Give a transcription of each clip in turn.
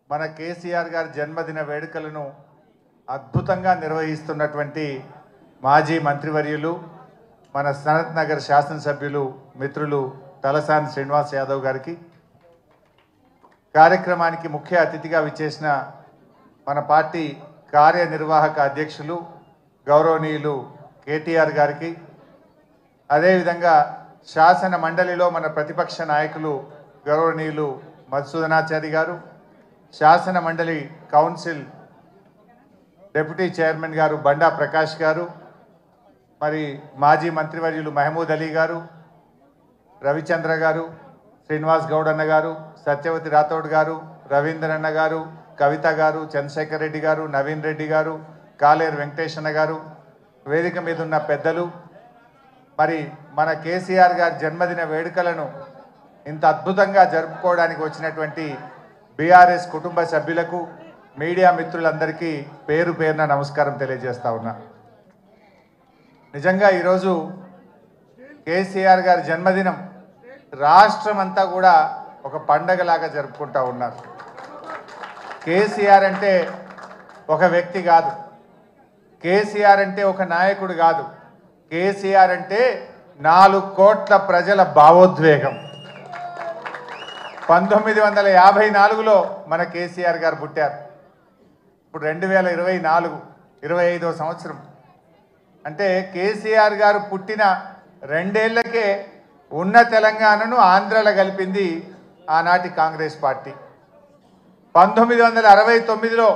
మన కేసీఆర్ గారి జన్మదిన వేడుకలను అద్భుతంగా నిర్వహిస్తున్నటువంటి మాజీ మంత్రివర్యులు మన సనత్ నగర్ శాసనసభ్యులు మిత్రులు తలసాని శ్రీనివాస్ యాదవ్ గారికి, కార్యక్రమానికి ముఖ్య అతిథిగా విచ్చేసిన మన పార్టీ కార్యనిర్వాహక అధ్యక్షులు గౌరవనీయులు కేటీఆర్ గారికి, అదేవిధంగా శాసన మండలిలో మన ప్రతిపక్ష నాయకులు గౌరవనీయులు మధుసూదనాచారి గారు, శాసన మండలి కౌన్సిల్ డిప్యూటీ చైర్మన్ గారు బండా ప్రకాష్ గారు, మరి మాజీ మంత్రివర్యులు మహమూద్ అలీ గారు, రవిచంద్ర గారు, శ్రీనివాస్ గౌడ్ అన్న గారు, సత్యవతి రాథోడ్ గారు, రవీంద్రన్న గారు, కవిత గారు, చంద్రశేఖర్ రెడ్డి గారు, నవీన్ రెడ్డి గారు, కాలేరు వెంకటేశన్న గారు, వేదిక మీద ఉన్న పెద్దలు, మరి మన కేసీఆర్ గారి జన్మదిన వేడుకలను ఇంత అద్భుతంగా జరుపుకోవడానికి వచ్చినటువంటి బీఆర్ఎస్ కుటుంబ సభ్యులకు, మీడియా మిత్రులందరికీ పేరు పేరున నమస్కారం తెలియజేస్తా ఉన్నా. నిజంగా ఈరోజు కేసీఆర్ గారి జన్మదినం రాష్ట్రం అంతా కూడా ఒక పండగలాగా జరుపుకుంటూ ఉన్నారు. కేసీఆర్ అంటే ఒక వ్యక్తి కాదు, కేసీఆర్ అంటే ఒక నాయకుడు కాదు, కేసీఆర్ అంటే 4 కోట్ల ప్రజల భావోద్వేగం. 1954లో మన కేసీఆర్ గారు పుట్టారు. ఇప్పుడు 2024 25వ సంవత్సరం. అంటే కేసీఆర్ గారు పుట్టిన 2 ఏళ్లకే ఉన్న తెలంగాణను ఆంధ్రలో కలిపింది ఆనాటి కాంగ్రెస్ పార్టీ. 1969లో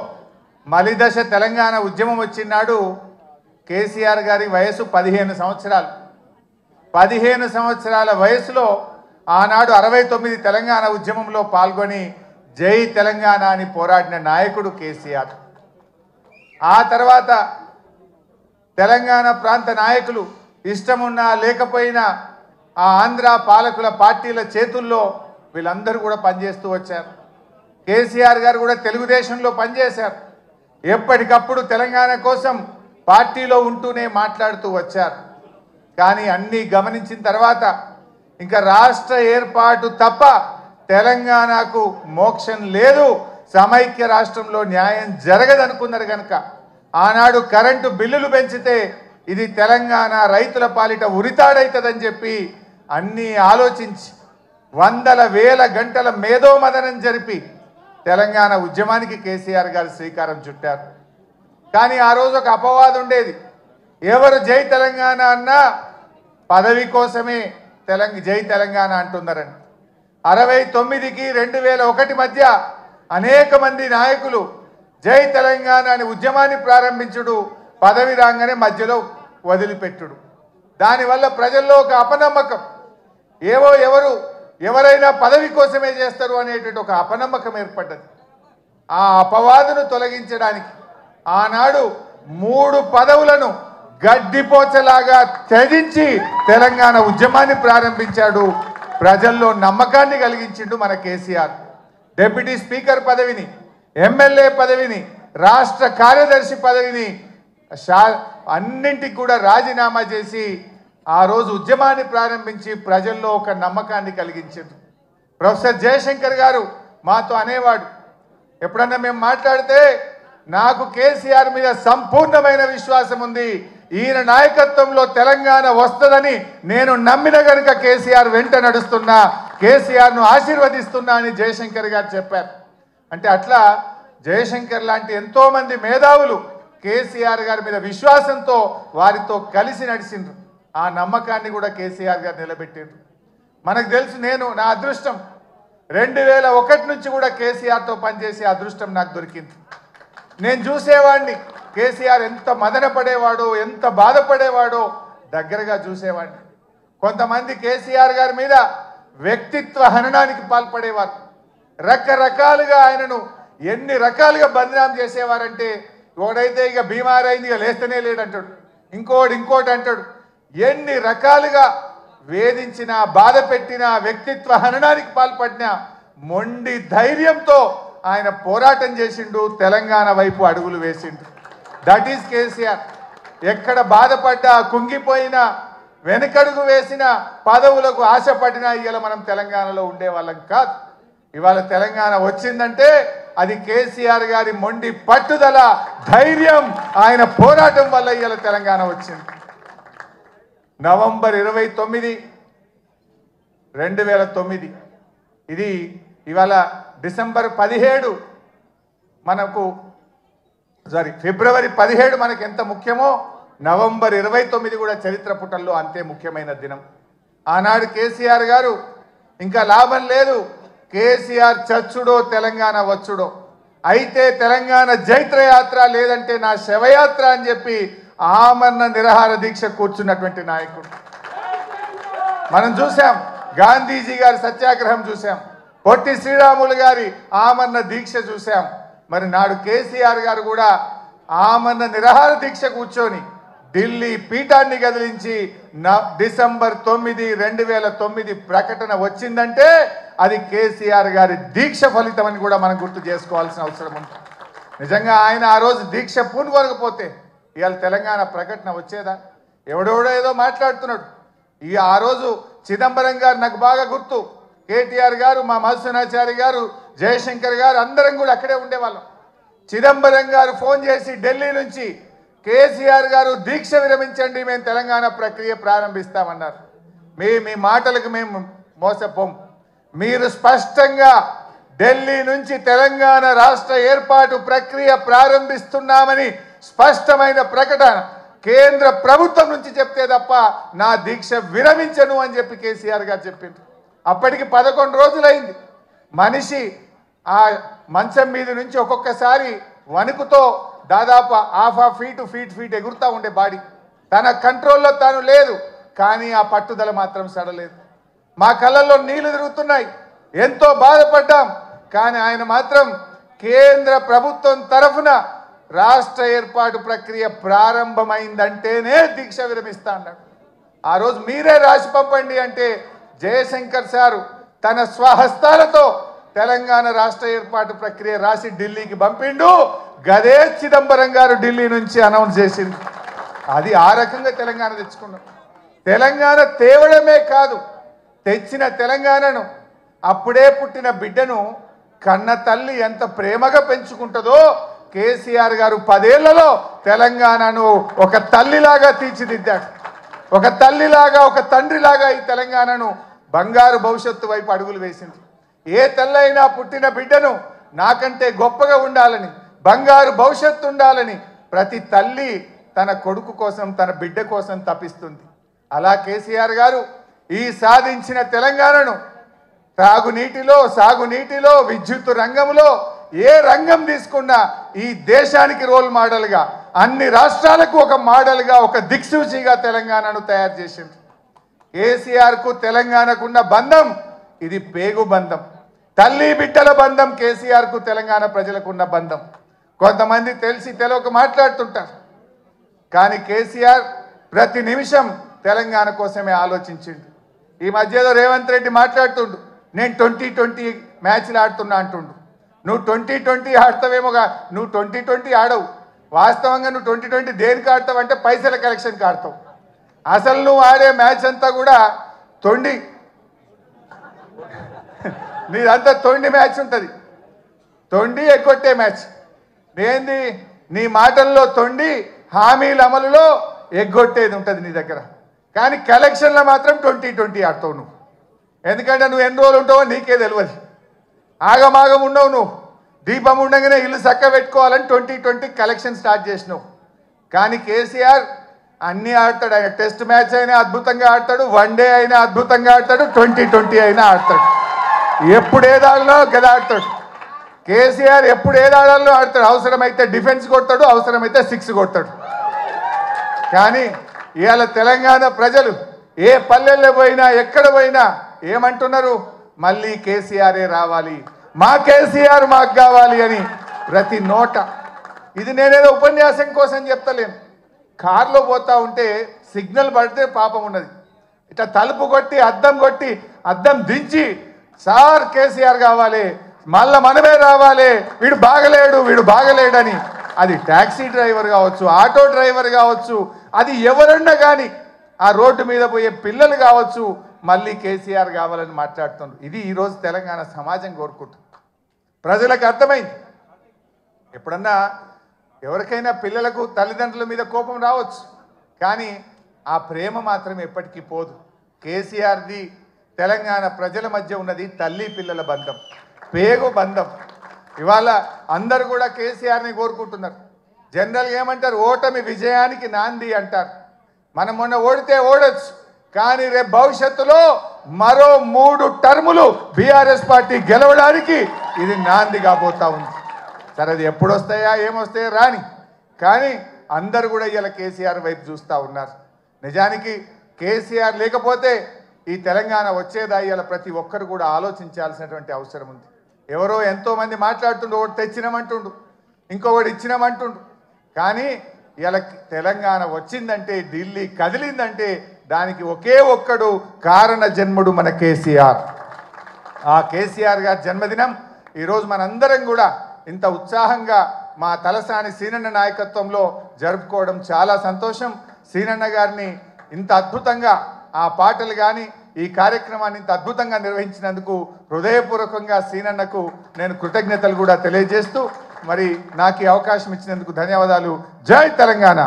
మలిదశ తెలంగాణ ఉద్యమం వచ్చినాడు కేసీఆర్ గారి వయసు 15 సంవత్సరాలు. 15 సంవత్సరాల వయసులో ఆనాడు 69 తెలంగాణ ఉద్యమంలో పాల్గొని జై తెలంగాణ అని పోరాడిన నాయకుడు కేసీఆర్. ఆ తర్వాత తెలంగాణ ప్రాంత నాయకులు ఇష్టమున్నా లేకపోయినా ఆ ఆంధ్ర పాలకుల పార్టీల చేతుల్లో వీళ్ళందరూ కూడా పనిచేస్తూ వచ్చారు. కేసీఆర్ గారు కూడా తెలుగుదేశంలో పనిచేశారు. ఎప్పటికప్పుడు తెలంగాణ కోసం పార్టీలో ఉంటూనే మాట్లాడుతూ వచ్చారు. కానీ అన్నీ గమనించిన తర్వాత ఇంకా రాష్ట్ర ఏర్పాటు తప్ప తెలంగాణకు మోక్షం లేదు, సమైక్య రాష్ట్రంలో న్యాయం జరగదనుకున్నారు కనుక ఆనాడు కరెంటు బిల్లులు పెంచితే ఇది తెలంగాణ రైతుల పాలిట ఉరితాడైతుందని చెప్పి అన్నీ ఆలోచించి వందల వేల గంటల మేధోమదనం జరిపి తెలంగాణ ఉద్యమానికి కేసీఆర్ గారు శ్రీకారం చుట్టారు. కానీ ఆ రోజు ఒక అపవాదం ఉండేది. ఎవరు జై తెలంగాణ అన్నా పదవి కోసమే జై తెలంగాణ అంటున్నారని. 69కి 2001 మధ్య అనేక మంది నాయకులు జై తెలంగాణ అని ఉద్యమాన్ని ప్రారంభించుడు, పదవి రాగానే మధ్యలో వదిలిపెట్టుడు. దానివల్ల ప్రజల్లో ఒక అపనమ్మకం, ఎవరైనా పదవి కోసమే చేస్తారు అనేటువంటి ఒక అపనమ్మకం ఏర్పడ్డది. ఆ అపవాదును తొలగించడానికి ఆనాడు 3 పదవులను గడ్డిపోచలాగా త్యజించి తెలంగాణ ఉద్యమాన్ని ప్రారంభించాడు. ప్రజల్లో నమ్మకాన్ని కలిగించిండు మన కేసీఆర్. డిప్యూటీ స్పీకర్ పదవిని, ఎమ్మెల్యే పదవిని, రాష్ట్ర కార్యదర్శి పదవిని అన్నింటికి కూడా రాజీనామా చేసి ఆ రోజు ఉద్యమాన్ని ప్రారంభించి ప్రజల్లో ఒక నమ్మకాన్ని కలిగించారు. ప్రొఫెసర్ జయశంకర్ గారు మాతో అనేవాడు, ఎప్పుడన్నా మేము మాట్లాడితే నాకు కేసీఆర్ మీద సంపూర్ణమైన విశ్వాసం ఉంది, ఈయన నాయకత్వంలో తెలంగాణ వస్తుందని నేను నమ్మిన కనుక కేసీఆర్ వెంట నడుస్తున్నా, కేసీఆర్ను ఆశీర్వదిస్తున్నా అని జయశంకర్ గారు చెప్పారు. అంటే అట్లా జయశంకర్ లాంటి ఎంతోమంది మేధావులు కేసీఆర్ గారి మీద విశ్వాసంతో వారితో కలిసి నడిచిండ్రు. ఆ నమ్మకాన్ని కూడా కేసీఆర్ గారు నిలబెట్టిండ్రు. మనకు తెలుసు, నా అదృష్టం 2001 నుంచి కూడా కేసీఆర్తో పనిచేసే అదృష్టం నాకు దొరికింది. నేను చూసేవాడిని కేసీఆర్ ఎంత మదన పడేవాడో, ఎంత బాధపడేవాడో దగ్గరగా చూసేవాడిని. కొంతమంది కేసీఆర్ గారి మీద వ్యక్తిత్వ హననానికి పాల్పడేవారు. రకరకాలుగా ఆయనను ఎన్ని రకాలుగా బదనాం చేసేవారంటే, ఒకడైతే ఇక బీమారైంది ఇక లేస్తేనే లేడంటాడు, ఇంకోటి అంటాడు. ఎన్ని రకాలుగా వేధించినా, బాధ పెట్టినా, వ్యక్తిత్వ హననానికి పాల్పడినా మొండి ధైర్యంతో ఆయన పోరాటం చేసిండు, తెలంగాణ వైపు అడుగులు వేసిండు. That is KCR. ఎక్కడ బాధపడ్డా, కుంగిపోయినా, వెనకడుగు వేసిన, పదవులకు ఆశపడినా ఇవాళ మనం తెలంగాణలో ఉండేవాళ్ళం కాదు. ఇవాళ తెలంగాణ వచ్చిందంటే అది కేసీఆర్ గారి మొండి పట్టుదల, ధైర్యం, ఆయన పోరాటం వల్ల ఇవాళ తెలంగాణ వచ్చింది. నవంబర్ 29, 2009 ఇది ఇవాళ డిసెంబర్ 17 మనకు ఫిబ్రవరి 17 మనకు ఎంత ముఖ్యమో నవంబర్ 29 కూడా చరిత్ర పుటల్లో అంతే ముఖ్యమైన దినం. ఆనాడు కేసీఆర్ గారు ఇంకా లాభం లేదు, కేసీఆర్ చచ్చుడో తెలంగాణ వచ్చుడో, అయితే తెలంగాణ జైత్రయాత్ర లేదంటే నా శవయాత్ర అని చెప్పి ఆమరణ నిరాహార దీక్ష కూర్చున్నటువంటి నాయకుడు మనం చూసాం. గాంధీజీ గారి సత్యాగ్రహం చూసాం, పొట్టి శ్రీరాములు గారి ఆమరణ దీక్ష చూసాం. మరి నాడు కేసీఆర్ గారు కూడా ఆమరణ నిరాహార దీక్ష కూర్చొని ఢిల్లీ పీఠాన్ని కదిలించి డిసెంబర్ 9, 2009 ప్రకటన వచ్చిందంటే అది కేసీఆర్ గారి దీక్ష ఫలితం అని కూడా మనం గుర్తు చేసుకోవాల్సిన అవసరం ఉంది. నిజంగా ఆయన ఆ రోజు దీక్ష పూనుకోకపోతే ఇవాళ తెలంగాణ ప్రకటన వచ్చేదా? ఎవడెవడో ఏదో మాట్లాడుతున్నాడు. ఆ రోజు చిదంబరం గారు నాకు బాగా గుర్తు, కేటీఆర్ గారు, మా మధుసూనాచారి గారు, జయశంకర్ గారు అందరం కూడా అక్కడే ఉండేవాళ్ళం. చిదంబరం గారు ఫోన్ చేసి ఢిల్లీ నుంచి కేసీఆర్ గారు దీక్ష విరమించండి, మేము తెలంగాణ ప్రక్రియ ప్రారంభిస్తామన్నారు. మీ మాటలకు మేము మోసపోం, మీరు స్పష్టంగా ఢిల్లీ నుంచి తెలంగాణ రాష్ట్ర ఏర్పాటు ప్రక్రియ ప్రారంభిస్తున్నామని స్పష్టమైన ప్రకటన కేంద్ర ప్రభుత్వం నుంచి చెప్తే తప్ప నా దీక్ష విరమించను అని చెప్పి కేసీఆర్ గారు చెప్పింది. అప్పటికి 11 రోజులైంది. మనిషి ఆ మంచం మీద నుంచి ఒక్కొక్కసారి వణుకుతో దాదాపు ½ ఫీట్ ఎగురుతూ ఉండే బాడీ, తన కంట్రోల్లో తాను లేదు. కానీ ఆ పట్టుదల మాత్రం సడలేదు. మా కళ్ళల్లో నీళ్లు తిరుగుతున్నాయి, ఎంతో బాధపడ్డాం. కానీ ఆయన మాత్రం కేంద్ర ప్రభుత్వం తరఫున రాష్ట్ర ఏర్పాటు ప్రక్రియ ప్రారంభమైందంటేనే దీక్ష విరమిస్తా అన్నాడు. ఆ రోజు మీరే రాసి పంపండి అంటే జయశంకర్ సారు తన స్వహస్తాలతో తెలంగాణ రాష్ట్ర ఏర్పాటు ప్రక్రియ రాసి ఢిల్లీకి పంపిండు. గదే చిదంబరం గారు ఢిల్లీ నుంచి అనౌన్స్ చేసింది. అది ఆ రకంగా తెలంగాణ తెచ్చుకున్నాం. తెలంగాణ తేవడమే కాదు, తెచ్చిన తెలంగాణను, అప్పుడే పుట్టిన బిడ్డను కన్న తల్లి ఎంత ప్రేమగా పెంచుకుంటుందో కేసీఆర్ గారు 10 ఏళ్లలో తెలంగాణను ఒక తల్లిలాగా తీర్చిదిద్దాడు. ఒక తల్లిలాగా, ఒక తండ్రిలాగా ఈ తెలంగాణను బంగారు భవిష్యత్తు వైపు అడుగులు వేసింది. ఏ తల్లైనా పుట్టిన బిడ్డను నాకంటే గొప్పగా ఉండాలని, బంగారు భవిష్యత్తు ఉండాలని ప్రతి తల్లి తన కొడుకు కోసం, తన బిడ్డ కోసం తపిస్తుంది. అలా కేసీఆర్ గారు ఈ సాధించిన తెలంగాణను త్రాగునీటిలో, సాగునీటిలో, విద్యుత్ రంగంలో ఏ రంగం తీసుకున్నా ఈ దేశానికి రోల్ మోడల్గా, అన్ని రాష్ట్రాలకు ఒక మోడల్గా, ఒక దిక్సూచిగా తెలంగాణను తయారు చేసింది. కేసీఆర్కు తెలంగాణకున్న బంధం ఇది పేగు బంధం, తల్లి బిడ్డల బంధం. కేసీఆర్కు తెలంగాణ ప్రజలకున్న బంధం. కొంతమంది తెలిసి తెలియక మాట్లాడుతుంటారు, కానీ కేసీఆర్ ప్రతి నిమిషం తెలంగాణ కోసమే ఆలోచించిండు. ఈ మధ్యలో రేవంత్ రెడ్డి మాట్లాడుతుండు, నేను 2020 మ్యాచ్లు ఆడుతున్నా అంటుండు. నువ్వు 2020 ఆడతావేమోగా, నువ్వు 2020 ఆడవు. వాస్తవంగా నువ్వు 2020 దేనికి ఆడతావు అంటే పైసల కలెక్షన్కి ఆడతావు. అసలు నువ్వు ఆడే మ్యాచ్ అంతా కూడా తొండి, నీదంతా తొండి మ్యాచ్ ఉంటుంది, తొండి ఎగ్గొట్టే మ్యాచ్. ఏంది నీ మాటల్లో తొండి, హామీల అమలులో ఎగ్గొట్టేది ఉంటుంది నీ దగ్గర. కానీ కలెక్షన్లో మాత్రం 2020 ఆడతావు నువ్వు. ఎందుకంటే నువ్వు ఎన్ని రోజులు ఉంటావో నీకే తెలియదు. ఆగమాగం ఉండవు నువ్వు. దీపం ఉండగానే ఇల్లు చక్క పెట్టుకోవాలని 2020 కలెక్షన్ స్టార్ట్ చేసినావు. కానీ కేసీఆర్ అన్నీ ఆడతాడు. ఆయన టెస్ట్ మ్యాచ్ అయినా అద్భుతంగా ఆడతాడు, వన్డే అయినా అద్భుతంగా ఆడతాడు, 2020 అయినా ఆడతాడు. ఎప్పుడు ఏదాడలో గదా ఆడతాడు కేసీఆర్. ఎప్పుడు ఏదాడాలో ఆడతాడు. అవసరమైతే డిఫెన్స్ కొడతాడు, అవసరమైతే 6 కొడతాడు. కానీ ఇవాళ తెలంగాణ ప్రజలు ఏ పల్లెల్లో పోయినా, ఎక్కడ పోయినా ఏమంటున్నారు? మళ్ళీ కేసీఆరే రావాలి, మా కేసీఆర్ మాకు కావాలి అని ప్రతి నోట. ఇది నేనేదో ఉపన్యాసం కోసం చెప్తలేను. కారులో పోతా ఉంటే సిగ్నల్ పడితే పాపం ఉన్నది, ఇట్లా తలుపు కొట్టి అద్దం దించి సార్ కేసీఆర్ కావాలి, మళ్ళా మనమే రావాలి, వీడు బాగలేడని. అది ట్యాక్సీ డ్రైవర్ కావచ్చు, ఆటో డ్రైవర్ కావచ్చు, అది ఎవరన్నా కానీ, ఆ రోడ్డు మీద పోయే పిల్లలు కావచ్చు, మళ్ళీ కేసీఆర్ కావాలని మాట్లాడుతున్నారు. ఇది ఈరోజు తెలంగాణ సమాజం కోరుకుంటుంది. ప్రజలకు అర్థమైంది. ఎప్పుడన్నా ఎవరికైనా పిల్లలకు తల్లిదండ్రుల మీద కోపం రావచ్చు, కానీ ఆ ప్రేమ మాత్రం ఎప్పటికీ పోదు. కేసీఆర్ది తెలంగాణ ప్రజల మధ్య ఉన్నది తల్లి పిల్లల బంధం, పేగు బంధం. ఇవాళ అందరూ కూడా కేసీఆర్ని కోరుకుంటున్నారు. జనరల్గా ఏమంటారు, ఓటమి విజయానికి నాంది అంటారు. మనం మొన్న ఓడితే ఓడొచ్చు, కానీ రేపు భవిష్యత్తులో మరో 3 టర్ములు బీఆర్ఎస్ పార్టీ గెలవడానికి ఇది నాంది కాబోతా ఉంది. సరే, అది ఎప్పుడు వస్తాయా ఏమొస్తాయా రాని, కానీ అందరూ కూడా ఇలా కేసీఆర్ వైపు చూస్తూ ఉన్నారు. నిజానికి కేసీఆర్ లేకపోతే ఈ తెలంగాణ వచ్చేదా ఇలా ప్రతి ఒక్కరు కూడా ఆలోచించాల్సినటువంటి అవసరం ఉంది. ఎవరో ఎంతోమంది మాట్లాడుతుండు, ఒకటి తెచ్చినామంటుండు, ఇంకొకటి ఇచ్చినామంటుండు, కానీ ఇలా తెలంగాణ వచ్చిందంటే, ఢిల్లీ కదిలిందంటే దానికి ఒకే ఒక్కడు కారణ జన్ముడు మన కేసీఆర్. ఆ కేసీఆర్ గారి జన్మదినం ఈరోజు మనందరం కూడా ఇంత ఉత్సాహంగా మా తలసాని సీనన్న నాయకత్వంలో జరుపుకోవడం చాలా సంతోషం. సీనన్న గారిని ఇంత అద్భుతంగా ఆ పాటలు కానీ ఈ కార్యక్రమాన్ని ఇంత అద్భుతంగా నిర్వహించినందుకు హృదయపూర్వకంగా సీనన్నకు నేను కృతజ్ఞతలు కూడా తెలియజేస్తూ, మరి నాకు ఈ అవకాశం ఇచ్చినందుకు ధన్యవాదాలు. జై తెలంగాణ.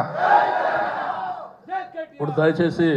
ఇప్పుడు దయచేసి